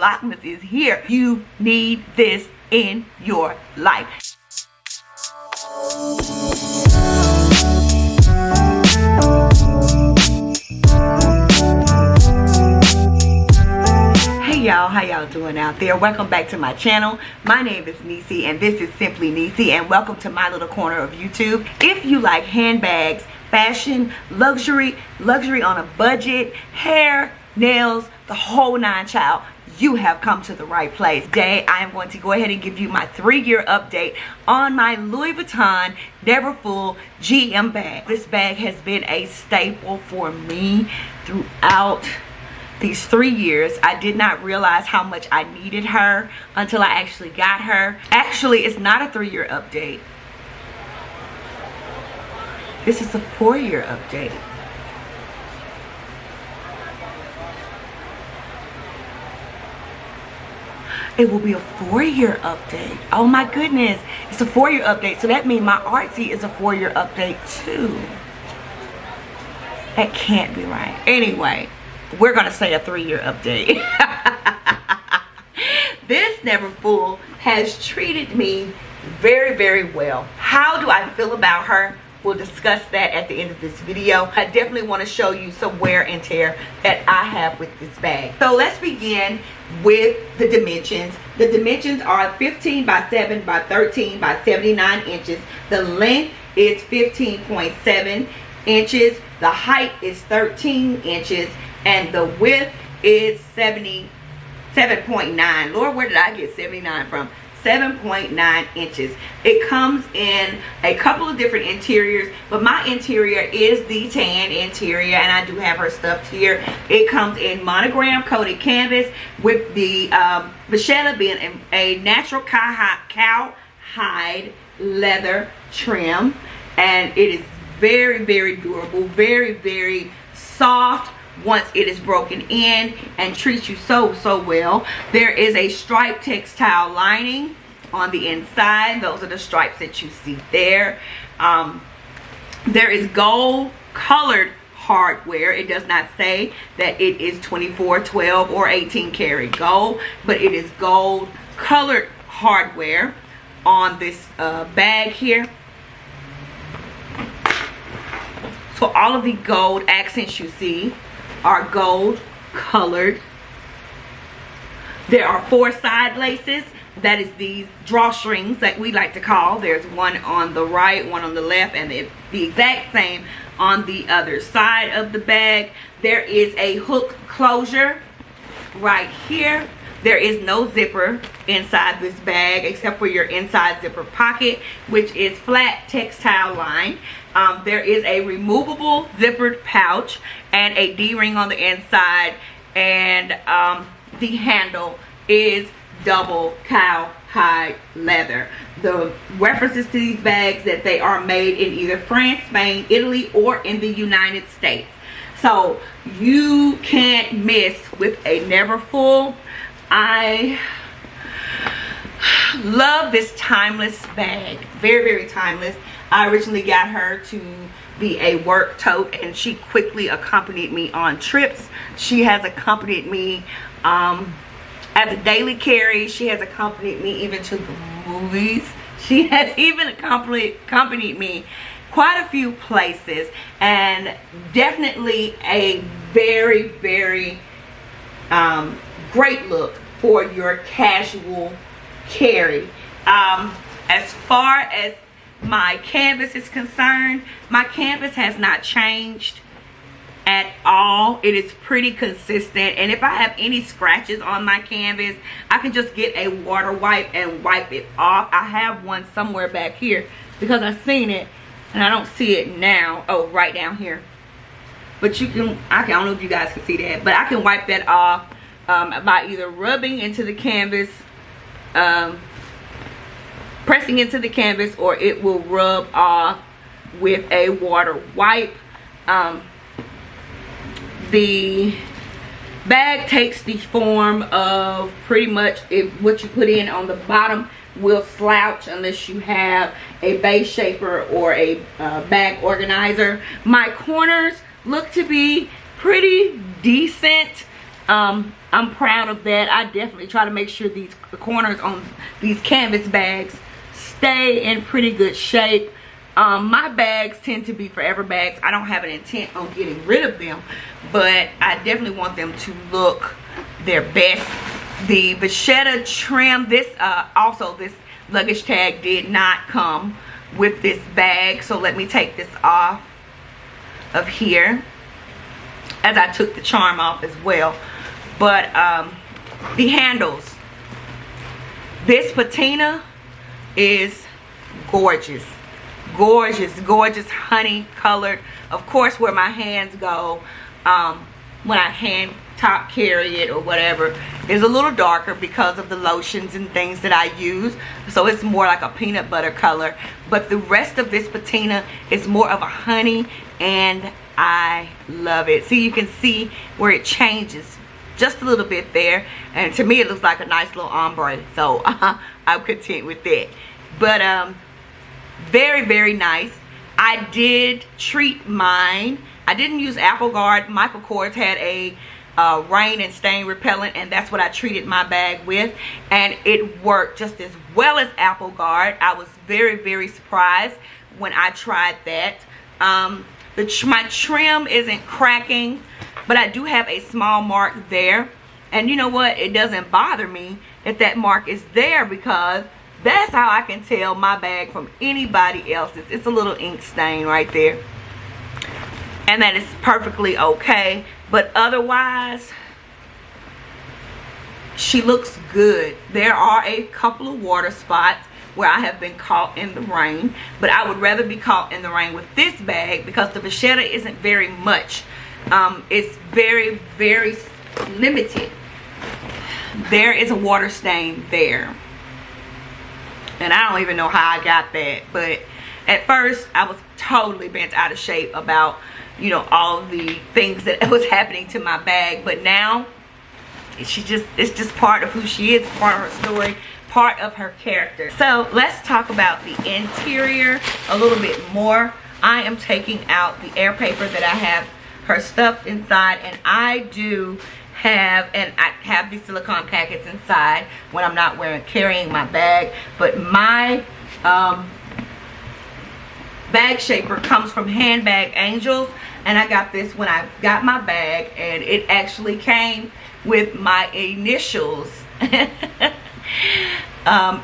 Vlogmas is here. You need this in your life. Hey y'all, how y'all doing out there? Welcome back to my channel. My name is Nieccee and this is Simply Nieccee, and welcome to my little corner of YouTube. If you like handbags, fashion, luxury on a budget, hair, nails, the whole nine, child, you have come to the right place. Today I am going to go ahead and give you my 3-year update on my Louis Vuitton Neverfull GM bag. This bag has been a staple for me throughout these 3 years. I did not realize how much I needed her until I actually got her. Actually, it's not a 3-year update. This is a 4-year update. It will be a 4-year update. Oh my goodness. It's a 4-year update. So that means my artsy is a 4-year update too. That can't be right. Anyway, we're going to say a 3-year update. This Neverfull has treated me very, very well. How do I feel about her? We'll discuss that at the end of this video. I definitely want to show you some wear and tear that I have with this bag. So let's begin with the dimensions. The dimensions are 15 by 7 by 13 by 79 inches. The length is 15.7 inches. The height is 13 inches. And the width is 77.9. Lord, where did I get 79 from? 7.9 inches. It comes in a couple of different interiors, but my interior is the tan interior, and I do have her stuffed here. It comes in monogram coated canvas with the vachetta being a natural cowhide leather trim, and it is very, very durable, very, very soft once it is broken in, and treats you so well. There is a striped textile lining on the inside. Those are the stripes that you see there. There is gold colored hardware. It does not say that it is 24, 12 or 18 karat gold, but it is gold colored hardware on this bag here. So all of the gold accents you see are gold colored. There are 4 side laces. That is these drawstrings that we like to call. There's one on the right, one on the left, and the exact same on the other side of the bag. There is a hook closure right here. There is no zipper inside this bag except for your inside zipper pocket, which is flat textile line. There is a removable zippered pouch and a D-ring on the inside, and the handle is double cowhide leather. The references to these bags that they are made in either France, Spain, Italy, or in the United States. So you can't miss with a Neverfull. I love this timeless bag. Very, very timeless. I originally got her to be a work tote, and she quickly accompanied me on trips. She has accompanied me as a daily carry. She has accompanied me even to the movies. She has even accompanied me quite a few places, and definitely a very, very great look for your casual carry. As far as my canvas is concerned, my canvas has not changed at all. It is pretty consistent, and if I have any scratches on my canvas, I can just get a water wipe and wipe it off. I have one somewhere back here because I've seen it and I don't see it now. Oh, right down here. But you can, I don't know if you guys can see that, but I can wipe that off by either rubbing into the canvas, pressing into the canvas, or it will rub off with a water wipe. The bag takes the form of pretty much what you put in on the bottom will slouch unless you have a base shaper or a bag organizer. My corners look to be pretty decent. I'm proud of that. I definitely try to make sure the corners on these canvas bags stay in pretty good shape. My bags tend to be forever bags. I don't have an intent on getting rid of them, but I definitely want them to look their best. The vachetta trim, this also this luggage tag did not come with this bag, so let me take this off of here, as I took the charm off as well. But the handles, this patina is gorgeous, gorgeous, gorgeous, honey colored. Of course, where my hands go when I hand top carry it or whatever is a little darker because of the lotions and things that I use, so it's more like a peanut butter color. But the rest of this patina is more of a honey, and I love it. See, you can see where it changes just a little bit there, and to me it looks like a nice little ombre, so I'm content with that. But very, very nice. I did treat mine. I didn't use Apple Guard. Michael Kors had a rain and stain repellent, and that's what I treated my bag with, and it worked just as well as Apple Guard. I was very, very surprised when I tried that. My trim isn't cracking, but I do have a small mark there, and you know what, it doesn't bother me if that mark is there, because that's how I can tell my bag from anybody else's. It's a little ink stain right there, and that is perfectly okay. But otherwise, she looks good. There are a couple of water spots where I have been caught in the rain, but I would rather be caught in the rain with this bag because the vachetta isn't very much. It's very, very limited. There is a water stain there, and I don't even know how I got that, but at first I was totally bent out of shape about, you know, all of the things that was happening to my bag. But now it's just part of who she is, part of her story, part of her character. So let's talk about the interior a little bit more. I am taking out the air paper that I have her stuffed inside, and I do have, and I have these silicone packets inside when I'm not carrying my bag. But my bag shaper comes from Handbag Angels, and I got this when I got my bag, and it actually came with my initials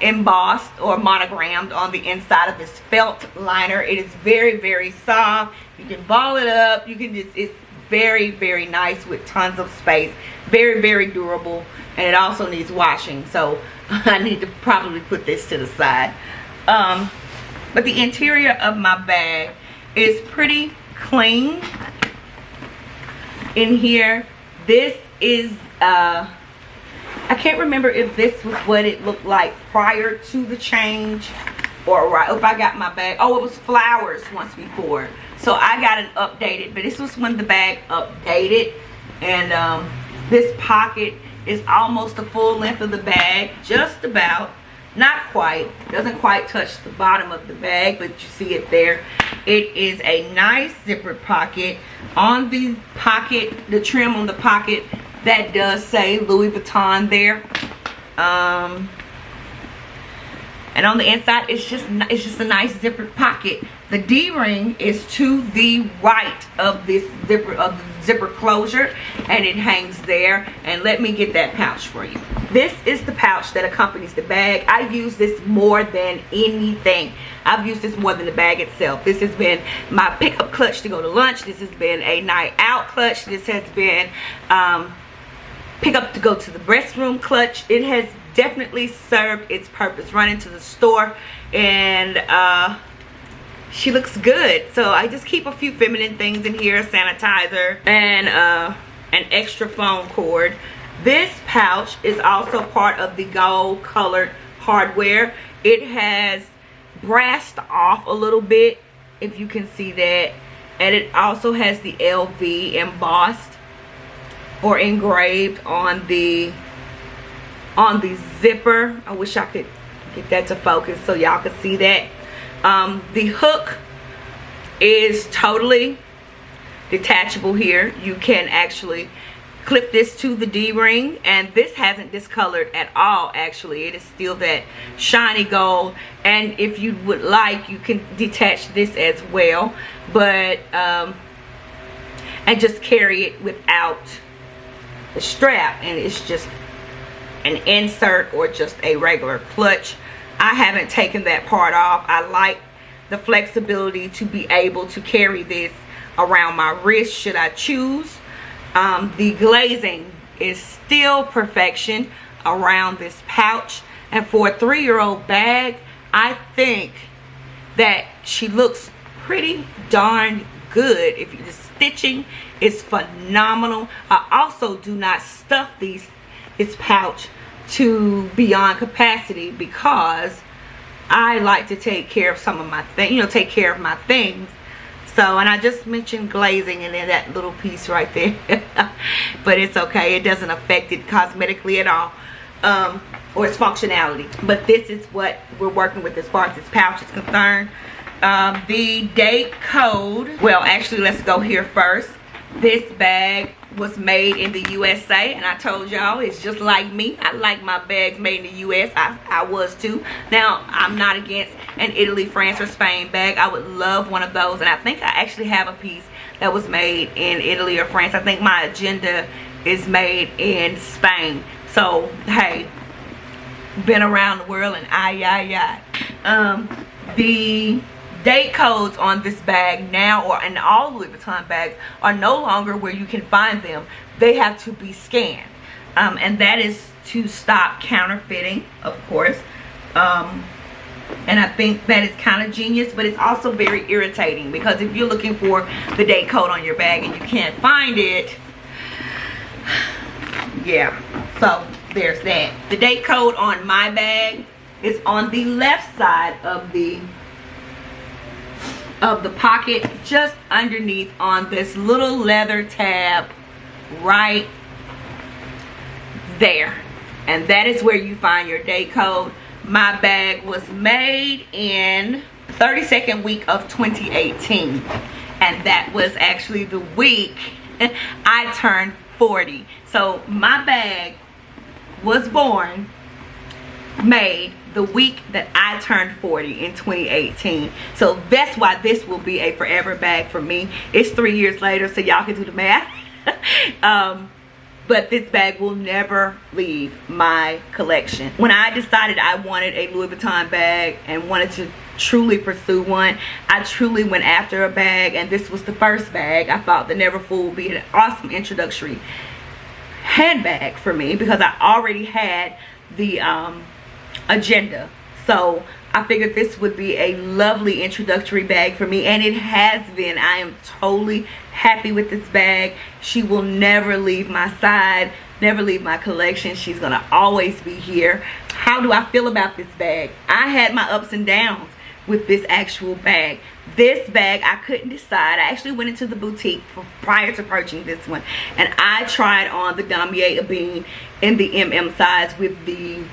embossed or monogrammed on the inside of this felt liner. It is very, very soft. You can ball it up. You can just, it's very, very nice with tons of space. Very, very durable, and it also needs washing, so I need to probably put this to the side. But the interior of my bag is pretty clean in here. This is I can't remember if this was what it looked like prior to the change, or right if I got my bag. Oh, it was flowers once before, so I got an updated, but this was when the bag updated. And this pocket is almost the full length of the bag, just about. Not quite, doesn't quite touch the bottom of the bag, but you see it there. It is a nice zippered pocket. On the pocket, the trim on the pocket, that does say Louis Vuitton there. And on the inside, it's just a nice zippered pocket. The D-ring is to the right of this zipper closure, and it hangs there. And let me get that pouch for you. This is the pouch that accompanies the bag. I use this more than anything. I've used this more than the bag itself. This has been my pickup clutch to go to lunch. This has been a night out clutch. This has been pickup to go to the restroom clutch. It has definitely served its purpose. Running to the store, and she looks good. So I just keep a few feminine things in here, sanitizer, and an extra phone cord. This pouch is also part of the gold colored hardware. It has brassed off a little bit, if you can see that, and it also has the LV embossed or engraved on the zipper. I wish I could get that to focus so y'all could see that. The hook is totally detachable here. You can actually clip this to the D-ring, and this hasn't discolored at all. Actually, it is still that shiny gold, and if you would like, you can detach this as well, but and just carry it without the strap, and it's just an insert or just a regular clutch. I haven't taken that part off. I like the flexibility to be able to carry this around my wrist should I choose. The glazing is still perfection around this pouch, and for a 3-year-old bag, I think that she looks pretty darn good. If the stitching is phenomenal. I also do not stuff this pouch to beyond capacity because I like to take care of some of my things, you know, take care of my things. So, and I just mentioned glazing and then that little piece right there. But it's okay. It doesn't affect it cosmetically at all. Or its functionality. But this is what we're working with as far as this pouch is concerned. The date code. Well, actually, let's go here first. This bag was made in the USA, and I told y'all it's just like me. I like my bags made in the US. I was too. Now, I'm not against an Italy, France, or Spain bag. I would love one of those, and I think I actually have a piece that was made in Italy or France. I think my agenda is made in Spain. So, hey, been around the world, and the date codes on this bag now, or in all Louis Vuitton bags, are no longer where you can find them. They have to be scanned, and that is to stop counterfeiting, of course. And I think that is kind of genius, but it's also very irritating because if you're looking for the date code on your bag and you can't find it, yeah, so there's that. The date code on my bag is on the left side of the pocket, just underneath on this little leather tab right there, and that is where you find your date code. My bag was made in 32nd week of 2018, and that was actually the week I turned 40. So my bag was made the week that I turned 40 in 2018. So that's why this will be a forever bag for me. It's 3 years later, so y'all can do the math. But this bag will never leave my collection. When I decided I wanted a Louis Vuitton bag and wanted to truly pursue one, I truly went after a bag, and this was the first bag. I thought the Neverfull would be an awesome introductory handbag for me because I already had the agenda. So I figured this would be a lovely introductory bag for me, and it has been. I am totally happy with this bag. She will never leave my side, never leave my collection. She's gonna always be here. How do I feel about this bag? I had my ups and downs with this actual bag. This bag, I couldn't decide. I actually went into the boutique prior to purchasing this one, and I tried on the Denieccee in the MM size with the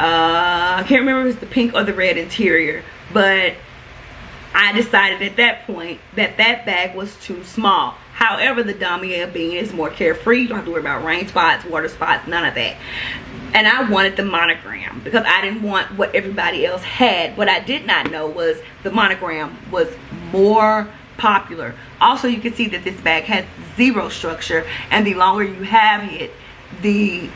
I can't remember if it was the pink or the red interior, but I decided at that point that that bag was too small. However, the Denieccee is more carefree. You don't have to worry about rain spots, water spots, none of that. And I wanted the monogram because I didn't want what everybody else had. What I did not know was the monogram was more popular. Also, you can see that this bag has zero structure, and the longer you have it, the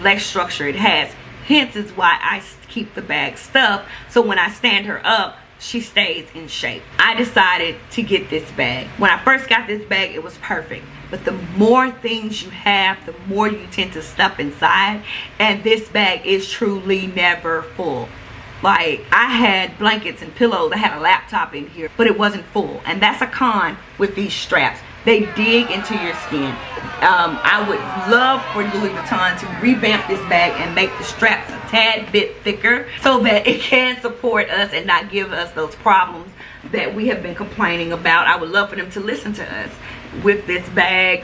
less structure it has. Hence is why I keep the bag stuffed, so when I stand her up, she stays in shape. I decided to get this bag. When I first got this bag, it was perfect. But the more things you have, the more you tend to stuff inside. And this bag is truly never full. Like, I had blankets and pillows. I had a laptop in here, but it wasn't full. And that's a con with these straps. They dig into your skin. I would love for Louis Vuitton to revamp this bag and make the straps a tad bit thicker so that it can support us and not give us those problems that we have been complaining about. I would love for them to listen to us with this bag.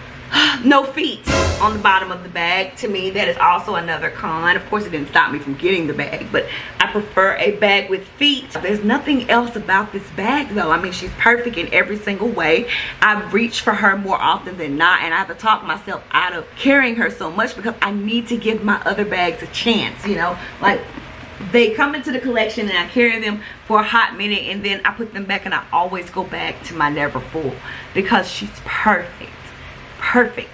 No feet on the bottom of the bag. To me, that is also another con. Of course, it didn't stop me from getting the bag, but I prefer a bag with feet. There's nothing else about this bag though. I mean, she's perfect in every single way. I reach for her more often than not, and I have to talk myself out of carrying her so much because I need to give my other bags a chance, you know, like they come into the collection and I carry them for a hot minute and then I put them back, and I always go back to my Neverfull because she's perfect. Perfect.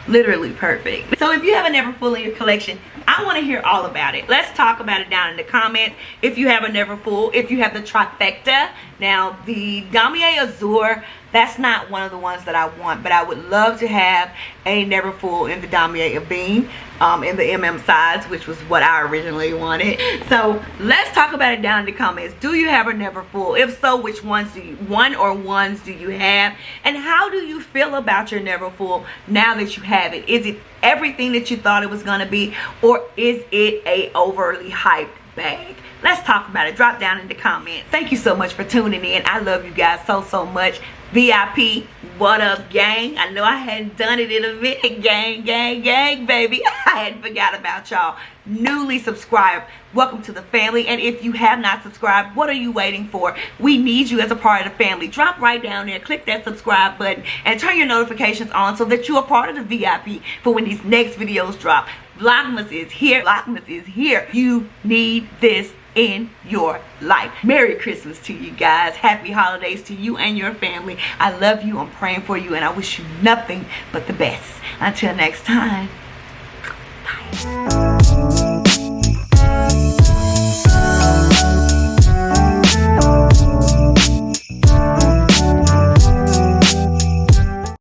Literally perfect. So if you have a Neverfull in your collection, I want to hear all about it. Let's talk about it down in the comments. If you have a Neverfull, if you have the trifecta. Now the Damier Azur, that's not one of the ones that I want, but I would love to have a Neverfull in the Damier Bean, in the MM size, which was what I originally wanted. So let's talk about it down in the comments. Do you have a Neverfull? If so, which ones do you, one or ones do you have? And how do you feel about your Neverfull now that you have it? Is it everything that you thought it was going to be, or is it a overly hyped bag? Let's talk about it. Drop down in the comments. Thank you so much for tuning in. I love you guys so much. VIP, what up, gang? I know I hadn't done it in a minute. Gang, baby. I hadn't forgot about y'all. Newly subscribed, welcome to the family. And if you have not subscribed, what are you waiting for? We need you as a part of the family. Drop right down there, click that subscribe button, and turn your notifications on so that you are part of the VIP for when these next videos drop. Vlogmas is here. Vlogmas is here. You need this in your life. Merry Christmas to you guys. Happy holidays to you and your family. I love you. I'm praying for you, and I wish you nothing but the best. Until next time. Bye.